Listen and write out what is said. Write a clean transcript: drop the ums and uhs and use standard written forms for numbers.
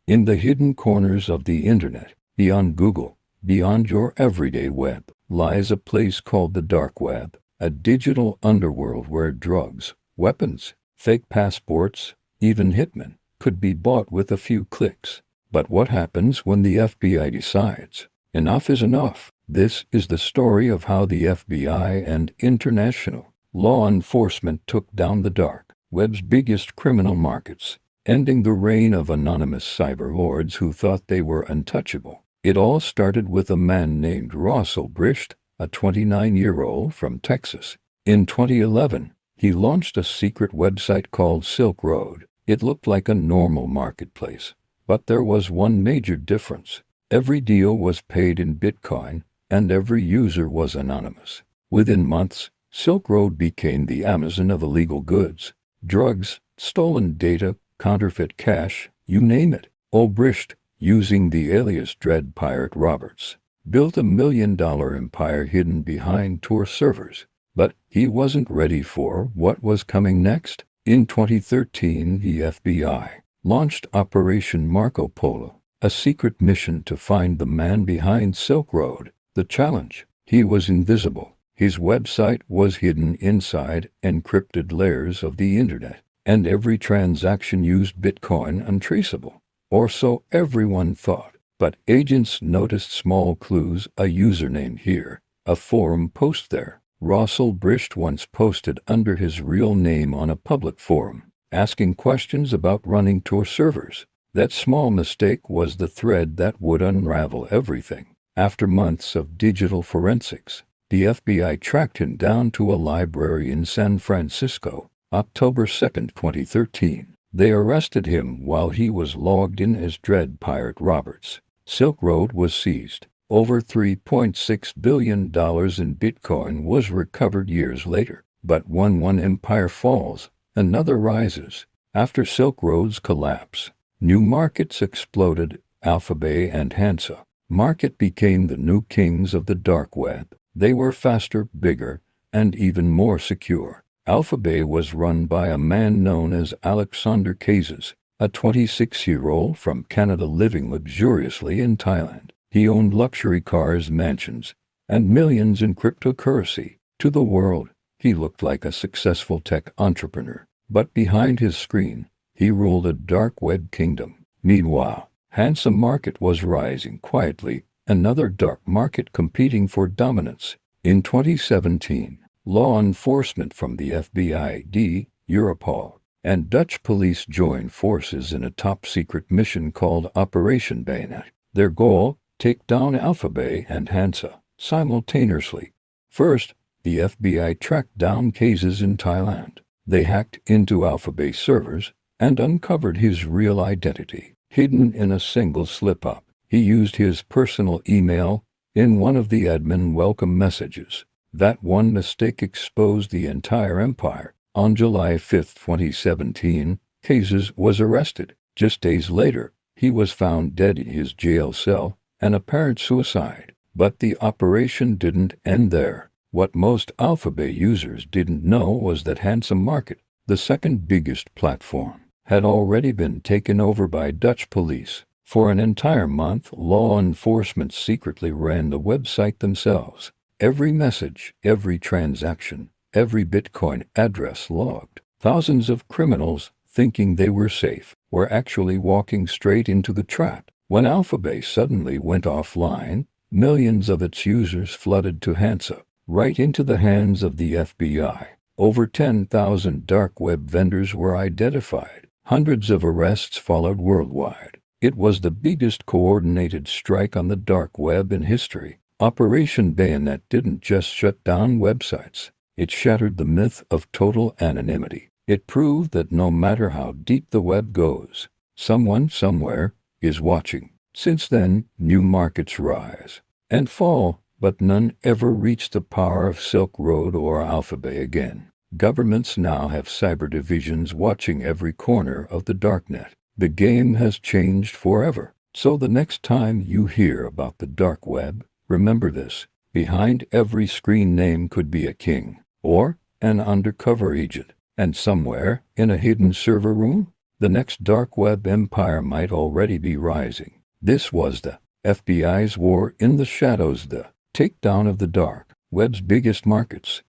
In the hidden corners of the internet, beyond Google, beyond your everyday web, lies a place called the dark web, a digital underworld where drugs, weapons, fake passports, even hitmen, could be bought with a few clicks. But what happens when the FBI decides enough is enough? This is the story of how the FBI and international law enforcement took down the dark web's biggest criminal markets, ending the reign of anonymous cyber lords who thought they were untouchable. It all started with a man named Russell Bricht, a 29-year-old from Texas. In 2011, he launched a secret website called Silk Road. It looked like a normal marketplace, but there was one major difference. Every deal was paid in Bitcoin, and every user was anonymous. Within months, Silk Road became the Amazon of illegal goods, drugs, stolen data, counterfeit cash, you name it. Bricht, using the alias Dread Pirate Roberts, built $1 million empire hidden behind Tor servers. But he wasn't ready for what was coming next. In 2013, the FBI launched Operation Marco Polo, a secret mission to find the man behind Silk Road. The challenge: he was invisible. His website was hidden inside encrypted layers of the internet, and every transaction used Bitcoin untraceable. Or so everyone thought. But agents noticed small clues: a username here, a forum post there. Russell Bricht once posted under his real name on a public forum, asking questions about running Tor servers. That small mistake was the thread that would unravel everything. After months of digital forensics, the FBI tracked him down to a library in San Francisco. October 2, 2013. They arrested him while he was logged in as Dread Pirate Roberts. Silk Road was seized. Over $3.6 billion in Bitcoin was recovered years later. But when one empire falls, another rises. After Silk Road's collapse, new markets exploded. AlphaBay and Hansa market became the new kings of the dark web. They were faster, bigger, and even more secure. AlphaBay was run by a man known as Alexander Kazes, a 26-year-old from Canada living luxuriously in Thailand. He owned luxury cars, mansions, and millions in cryptocurrency. To the world, he looked like a successful tech entrepreneur. But behind his screen, he ruled a dark web kingdom. Meanwhile, Hansa market was rising quietly, another dark market competing for dominance. In 2017, law enforcement from the FBI, Europol, and Dutch police joined forces in a top-secret mission called Operation Bayonet. Their goal: take down AlphaBay and Hansa simultaneously. First, the FBI tracked down Kazes in Thailand. They hacked into AlphaBay servers and uncovered his real identity. Hidden in a single slip-up, he used his personal email in one of the admin welcome messages. That one mistake exposed the entire empire. On July 5, 2017, Kazes was arrested. Just days later, he was found dead in his jail cell, an apparent suicide. But the operation didn't end there. What most AlphaBay users didn't know was that Hansa Market, the second biggest platform, had already been taken over by Dutch police. For an entire month, law enforcement secretly ran the website themselves. Every message, every transaction, every Bitcoin address logged. Thousands of criminals, thinking they were safe, were actually walking straight into the trap. When AlphaBay suddenly went offline, millions of its users flooded to Hansa, right into the hands of the FBI. Over 10,000 dark web vendors were identified. Hundreds of arrests followed worldwide. It was the biggest coordinated strike on the dark web in history. Operation Bayonet didn't just shut down websites. It shattered the myth of total anonymity. It proved that no matter how deep the web goes, someone somewhere is watching. Since then, new markets rise and fall, but none ever reach the power of Silk Road or AlphaBay again. Governments now have cyber divisions watching every corner of the darknet. The game has changed forever. So the next time you hear about the dark web, remember this: behind every screen name could be a king or an undercover agent, and somewhere in a hidden server room, The next dark web empire might already be rising. This was the FBI's war in the shadows, the takedown of the dark web's biggest markets.